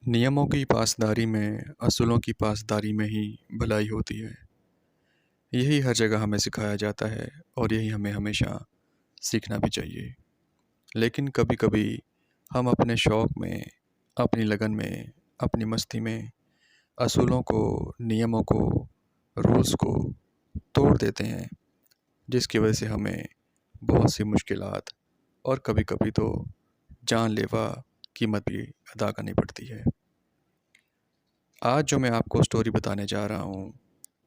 नियमों की पासदारी में असूलों की पासदारी में ही भलाई होती है। यही हर जगह हमें सिखाया जाता है और यही हमें हमेशा सीखना भी चाहिए। लेकिन कभी-कभी हम अपने शौक़ में, अपनी लगन में, अपनी मस्ती में असूलों को, नियमों को, रूल्स को तोड़ देते हैं, जिसकी वजह से हमें बहुत सी मुश्किलात और कभी-कभी तो जानलेवा कीमत भी अदा करनी पड़ती है। आज जो मैं आपको स्टोरी बताने जा रहा हूँ,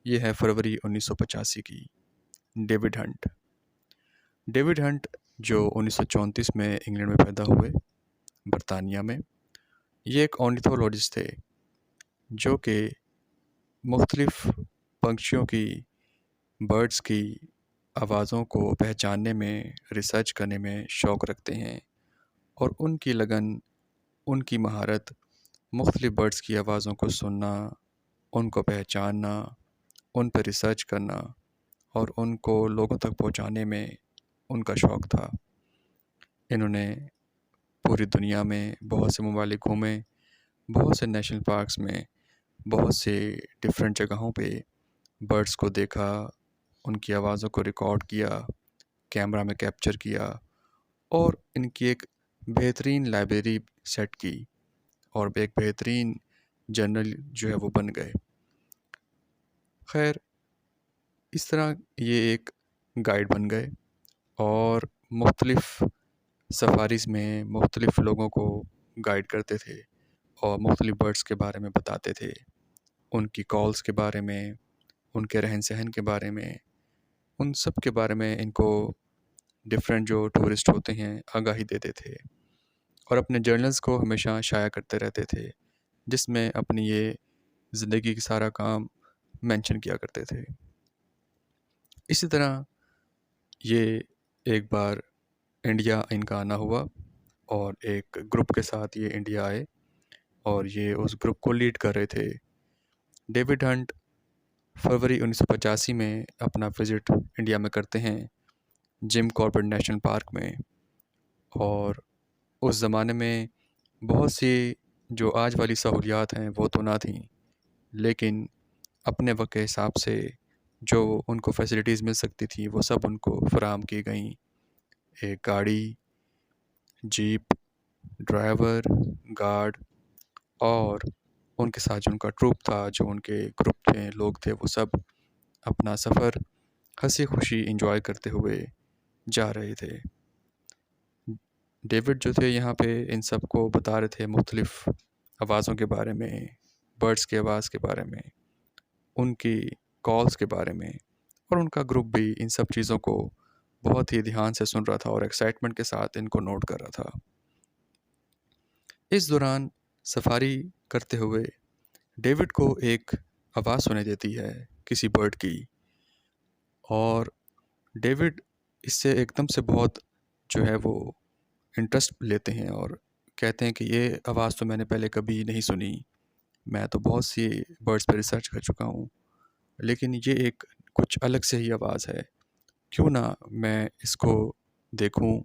ये है फरवरी 1985 की। David Hunt. डेविड हंट जो 1934 में इंग्लैंड में पैदा हुए, बरतानिया में। ये एक ऑर्निथोलॉजिस्ट थे जो कि मुख्तलिफ़ पंछियों की, बर्ड्स की आवाज़ों को पहचानने में, रिसर्च करने में शौक़ रखते हैं और उनकी लगन, उनकी महारत मुख्तलिफ़ बर्ड्स की आवाज़ों को सुनना, उनको पहचानना, उन पर रिसर्च करना और उनको लोगों तक पहुंचाने में उनका शौक़ था। इन्होंने पूरी दुनिया में बहुत से ममालिक घूमे, बहुत से नेशनल पार्क्स में, बहुत से डिफरेंट जगहों पे बर्ड्स को देखा, उनकी आवाज़ों को रिकॉर्ड किया, कैमरा में कैप्चर किया और इनकी एक बेहतरीन लाइब्रेरी सेट की और एक बेहतरीन जर्नल जो है वो बन गए। खैर, इस तरह ये एक गाइड बन गए और मुख्तलिफ़ सफारीज़ में मुख्तलिफ़ लोगों को गाइड करते थे और मुख्तलिफ़ बर्ड्स के बारे में बताते थे, उनकी कॉल्स के बारे में, उनके रहन-सहन के बारे में, उन सब के बारे में इनको डिफरेंट जो टूरिस्ट होते हैं आगाही देते थे और अपने जर्नल्स को हमेशा शाया करते रहते थे, जिसमें अपनी ये ज़िंदगी की सारा काम मेंशन किया करते थे। इसी तरह ये एक बार इंडिया इनका आना हुआ और एक ग्रुप के साथ ये इंडिया आए और ये उस ग्रुप को लीड कर रहे थे। डेविड हंट फरवरी 1985 में अपना विज़िट इंडिया में करते हैं, जिम कॉर्बेट नेशनल पार्क में। और उस ज़माने में बहुत सी जो आज वाली सहूलियात हैं वो तो ना थीं, लेकिन अपने वक्त के हिसाब से जो उनको फैसिलिटीज़ मिल सकती थी वो सब उनको फ़राहम की गईं। एक गाड़ी, जीप, ड्राइवर, गार्ड और उनके साथ जो उनका ट्रूप था, जो उनके ग्रुप थे, लोग थे, वो सब अपना सफ़र हँसी खुशी एंजॉय करते हुए जा रहे थे। डेविड जो थे यहाँ पे इन सब को बता रहे थे मुख्तलिफ़ आवाज़ों के बारे में, बर्ड्स की आवाज़ के बारे में, उनकी कॉल्स के बारे में और उनका ग्रुप भी इन सब चीज़ों को बहुत ही ध्यान से सुन रहा था और एक्साइटमेंट के साथ इनको नोट कर रहा था। इस दौरान सफारी करते हुए डेविड को एक आवाज़ सुनाई देती है किसी बर्ड की और डेविड इससे एकदम से बहुत जो है वो इंटरेस्ट लेते हैं और कहते हैं कि ये आवाज़ तो मैंने पहले कभी नहीं सुनी। मैं तो बहुत सी बर्ड्स पर रिसर्च कर चुका हूँ, लेकिन ये एक कुछ अलग से ही आवाज़ है। क्यों ना मैं इसको देखूँ,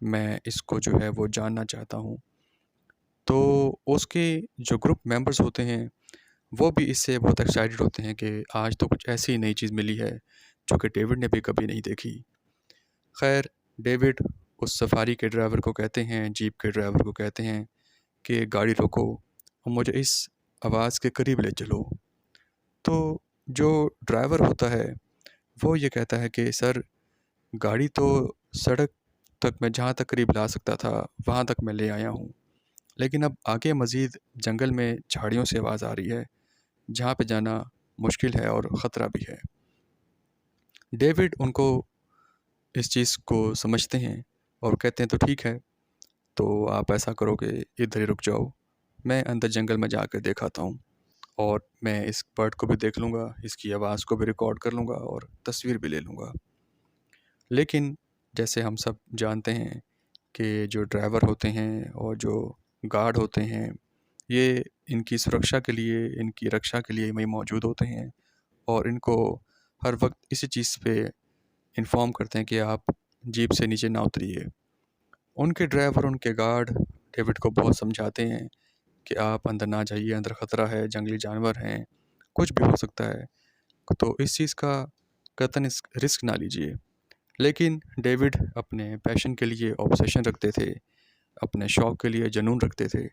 मैं इसको जो है वो जानना चाहता हूँ। तो उसके जो ग्रुप मेंबर्स होते हैं वो भी इससे बहुत एक्साइटेड होते हैं कि आज तो कुछ ऐसी नई चीज़ मिली है जो कि डेविड ने भी कभी नहीं देखी। खैर, डेविड उस सफारी के ड्राइवर को कहते हैं, जीप के ड्राइवर को कहते हैं कि गाड़ी रोको और मुझे इस आवाज़ के करीब ले चलो। तो जो ड्राइवर होता है वो ये कहता है कि सर, गाड़ी तो सड़क तक मैं जहाँ तक करीब ला सकता था वहाँ तक मैं ले आया हूँ, लेकिन अब आगे मज़ीद जंगल में झाड़ियों से आवाज़ आ रही है जहाँ पे जाना मुश्किल है और ख़तरा भी है। डेविड उनको इस चीज़ को समझते हैं और कहते हैं तो ठीक है, तो आप ऐसा करो कि इधर ही रुक जाओ, मैं अंदर जंगल में जाकर देख आता हूँ और मैं इस बर्ड को भी देख लूँगा, इसकी आवाज़ को भी रिकॉर्ड कर लूँगा और तस्वीर भी ले लूँगा। लेकिन जैसे हम सब जानते हैं कि जो ड्राइवर होते हैं और जो गार्ड होते हैं, ये इनकी सुरक्षा के लिए, इनकी रक्षा के लिए वहीं मौजूद होते हैं और इनको हर वक्त इसी चीज़ पे इन्फॉर्म करते हैं कि आप जीप से नीचे ना उतरिए। उनके ड्राइवर, उनके गार्ड डेविड को बहुत समझाते हैं कि आप अंदर ना जाइए, अंदर ख़तरा है, जंगली जानवर हैं, कुछ भी हो सकता है। तो इस चीज़ का कतई रिस्क ना लीजिए। लेकिन डेविड अपने पैशन के लिए ऑब्सेशन रखते थे, अपने शौक़ के लिए जुनून रखते थे।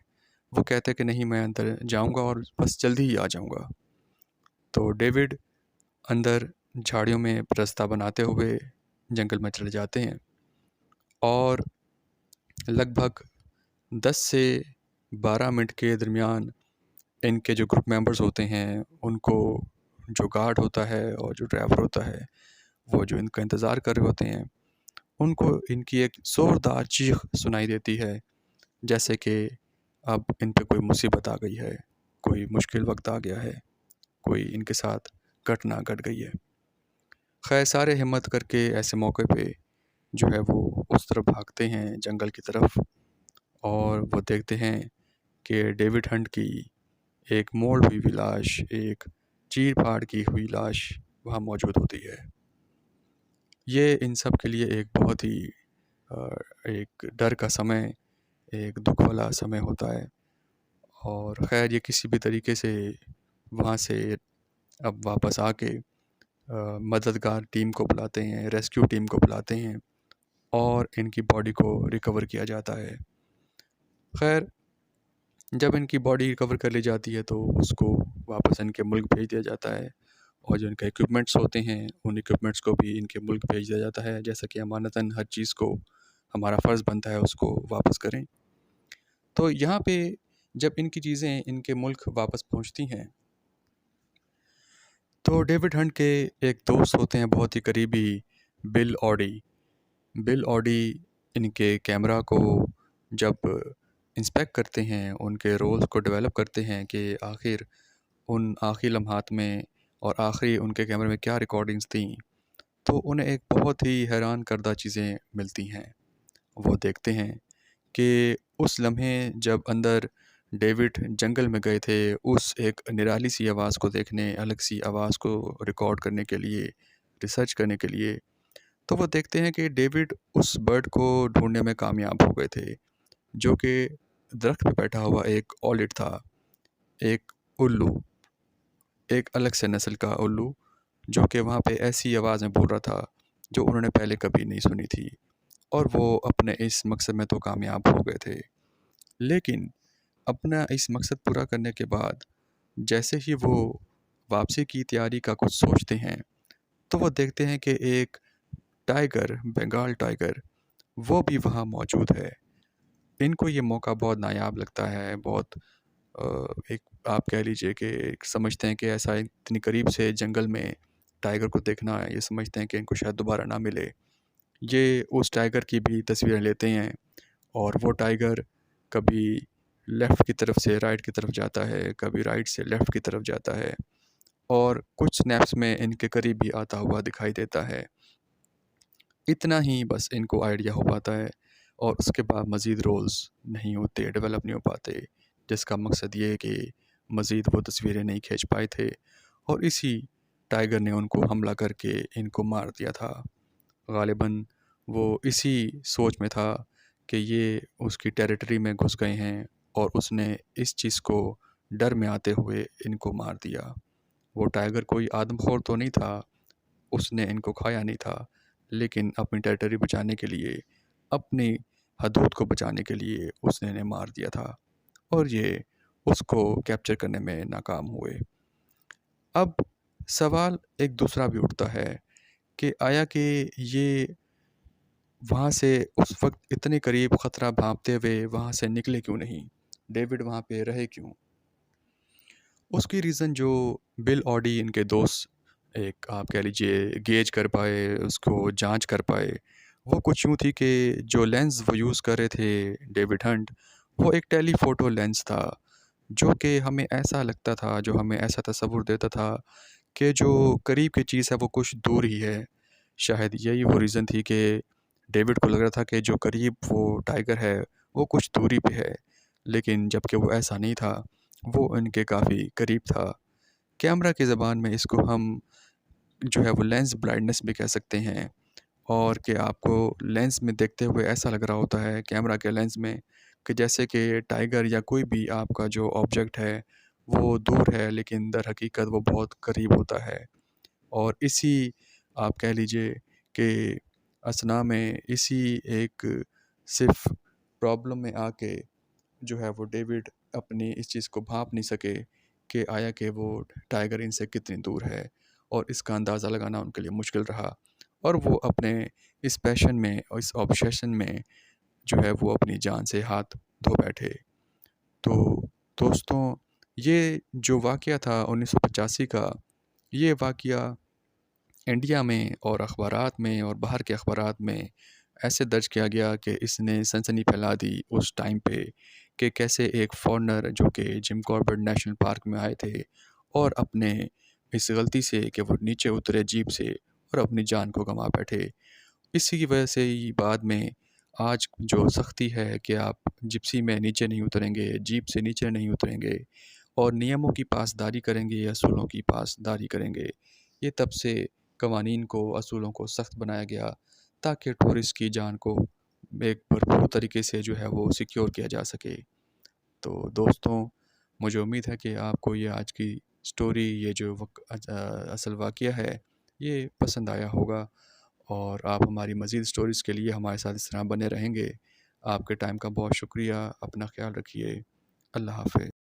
वो कहते कि नहीं, मैं अंदर जाऊंगा और बस जल्दी ही आ जाऊंगा। तो डेविड अंदर झाड़ियों में रास्ता बनाते हुए जंगल में चले जाते हैं और लगभग 10 से 12 मिनट के दरमियान इनके जो ग्रुप मेंबर्स होते हैं, उनको जो गार्ड होता है और जो ड्राइवर होता है, वो जो इनका इंतज़ार कर रहे होते हैं, उनको इनकी एक ज़ोरदार चीख सुनाई देती है, जैसे कि अब इन पे कोई मुसीबत आ गई है, कोई मुश्किल वक्त आ गया है, कोई इनके साथ घटना घट गई है। खैर, सारे हिम्मत करके ऐसे मौके पे जो है वो उस तरफ भागते हैं, जंगल की तरफ, और वो देखते हैं कि डेविड हंट की एक मोड़ हुई हुई लाश, एक चीर फाड़ की हुई लाश वहाँ मौजूद होती है। ये इन सब के लिए एक बहुत ही एक डर का समय, एक दुख वाला समय होता है। और ख़ैर, ये किसी भी तरीके से वहाँ से अब वापस आके मददगार टीम को बुलाते हैं, रेस्क्यू टीम को बुलाते हैं और इनकी बॉडी को रिकवर किया जाता है। खैर, जब इनकी बॉडी रिकवर कर ली जाती है तो उसको वापस इनके मुल्क भेज दिया जाता है, और जो इनके इक्विपमेंट्स होते हैं, उन इक्विपमेंट्स को भी इनके मुल्क भेज दिया जाता है, जैसा कि अमानतन हर चीज़ को हमारा फ़र्ज़ बनता है उसको वापस करें। तो यहाँ पे जब इनकी चीज़ें इनके मुल्क वापस पहुँचती हैं, तो डेविड हंट के एक दोस्त होते हैं बहुत ही करीबी, बिल ऑडी। बिल ऑडी इनके कैमरा को जब इंस्पेक्ट करते हैं, उनके रोल्स को डेवलप करते हैं कि आखिर उन आखिरी लम्हात में और आखिरी उनके कैमरे में क्या रिकॉर्डिंग्स थी, तो उन्हें एक बहुत ही हैरान करदा चीज़ें मिलती हैं। वो देखते हैं कि उस लम्हे जब अंदर डेविड जंगल में गए थे, उस एक निराली सी आवाज़ को देखने, अलग सी आवाज़ को रिकॉर्ड करने के लिए, रिसर्च करने के लिए, तो वो देखते हैं कि डेविड उस बर्ड को ढूंढने में कामयाब हो गए थे, जो कि दरख्त पे बैठा हुआ एक ऑलिट था, एक उल्लू, एक अलग से नस्ल का उल्लू, जो कि वहाँ पे ऐसी आवाज़ में बोल रहा था जो उन्होंने पहले कभी नहीं सुनी थी, और वो अपने इस मकसद में तो कामयाब हो गए थे। लेकिन अपना इस मकसद पूरा करने के बाद जैसे ही वो वापसी की तैयारी का कुछ सोचते हैं, तो वो देखते हैं कि एक टाइगर, बंगाल टाइगर, वो भी वहाँ मौजूद है। इनको ये मौका बहुत नायाब लगता है, बहुत एक आप कह लीजिए कि समझते हैं कि ऐसा इतनी करीब से जंगल में टाइगर को देखना, ये समझते हैं कि इनको शायद दोबारा ना मिले। ये उस टाइगर की भी तस्वीरें लेते हैं, और वो टाइगर कभी लेफ़्ट की तरफ से राइट की तरफ जाता है, कभी राइट से लेफ़्ट की तरफ जाता है, और कुछ स्नैप्स में इनके करीब भी आता हुआ दिखाई देता है। इतना ही बस इनको आइडिया हो पाता है, और उसके बाद मज़ीद रोल्स नहीं होते, डेवलप नहीं हो पाते, जिसका मकसद ये है कि मज़ीद वो तस्वीरें नहीं खींच पाए थे, और इसी टाइगर ने उनको हमला करके इनको मार दिया था। ग़ालिबन वो इसी सोच में था कि ये उसकी टेरिटरी में घुस गए हैं, और उसने इस चीज़ को डर में आते हुए इनको मार दिया। वो टाइगर कोई आदमखोर तो नहीं था, उसने इनको खाया नहीं था, लेकिन अपनी टेरिटरी बचाने के लिए, अपनी हदूद को बचाने के लिए उसने इन्हें मार दिया था, और ये उसको कैप्चर करने में नाकाम हुए। अब सवाल एक दूसरा भी उठता है कि आया कि ये वहाँ से उस वक्त इतने करीब ख़तरा भांपते हुए वहाँ से निकले क्यों नहीं? डेविड वहाँ पे रहे क्यों? उसकी रीज़न जो बिल ऑडी इनके दोस्त एक आप कह लीजिए गेज कर पाए, उसको जांच कर पाए, वो कुछ यूँ थी कि जो लेंस वो यूज़ कर रहे थे डेविड हंट, वो एक टेलीफ़ोटो लेंस था, जो कि हमें ऐसा लगता था, जो हमें ऐसा तसव्वुर देता था कि जो करीब की चीज़ है वो कुछ दूर ही है। शायद यही वो रीज़न थी कि डेविड को लग रहा था कि जो करीब वो टाइगर है वो कुछ दूरी पे है, लेकिन जबकि वो ऐसा नहीं था, वो इनके काफ़ी करीब था। कैमरा की ज़बान में इसको हम जो है वो लेंस ब्लाइंडनेस भी कह सकते हैं, और कि आपको लेंस में देखते हुए ऐसा लग रहा होता है, कैमरा के लेंस में, कि जैसे कि टाइगर या कोई भी आपका जो ऑब्जेक्ट है वो दूर है, लेकिन दर हकीकत वो बहुत करीब होता है। और इसी आप कह लीजिए कि असल में इसी एक सिर्फ प्रॉब्लम में आके जो है वो डेविड अपनी इस चीज़ को भाप नहीं सके कि आया कि वो टाइगर इनसे कितनी दूर है, और इसका अंदाज़ा लगाना उनके लिए मुश्किल रहा। और वो अपने इस पैशन में और इस ऑब्सेशन में जो है वो अपनी जान से हाथ धो बैठे। तो दोस्तों, ये जो वाक़या था 1985 का, ये वाक़या इंडिया में और अखबारात में और बाहर के अखबारात में ऐसे दर्ज किया गया कि इसने सनसनी फैला दी उस टाइम पे कि कैसे एक फ़ॉरेनर जो कि जिम कॉर्बेट नेशनल पार्क में आए थे और अपने इस गलती से कि वो नीचे उतरे जीप से और अपनी जान को गंवा बैठे। इसी की वजह से ही बाद में आज जो सख्ती है कि आप जिप्सी में नीचे नहीं उतरेंगे, जीप से नीचे नहीं उतरेंगे और नियमों की पासदारी करेंगे या असूलों की पासदारी करेंगे। ये तब से कवानीन को, असूलों को सख्त बनाया गया ताकि टूरिस्ट की जान को एक भरपूर तरीके से जो है वो सिक्योर किया जा सके। तो दोस्तों, मुझे उम्मीद है कि आपको ये आज की स्टोरी, ये जो असल वाक़या है, ये पसंद आया होगा और आप हमारी मज़ीद स्टोरीज़ के लिए हमारे साथ इस तरह बने रहेंगे। आपके टाइम का बहुत शुक्रिया। अपना ख़्याल रखिए। अल्लाह हाफ़िज़।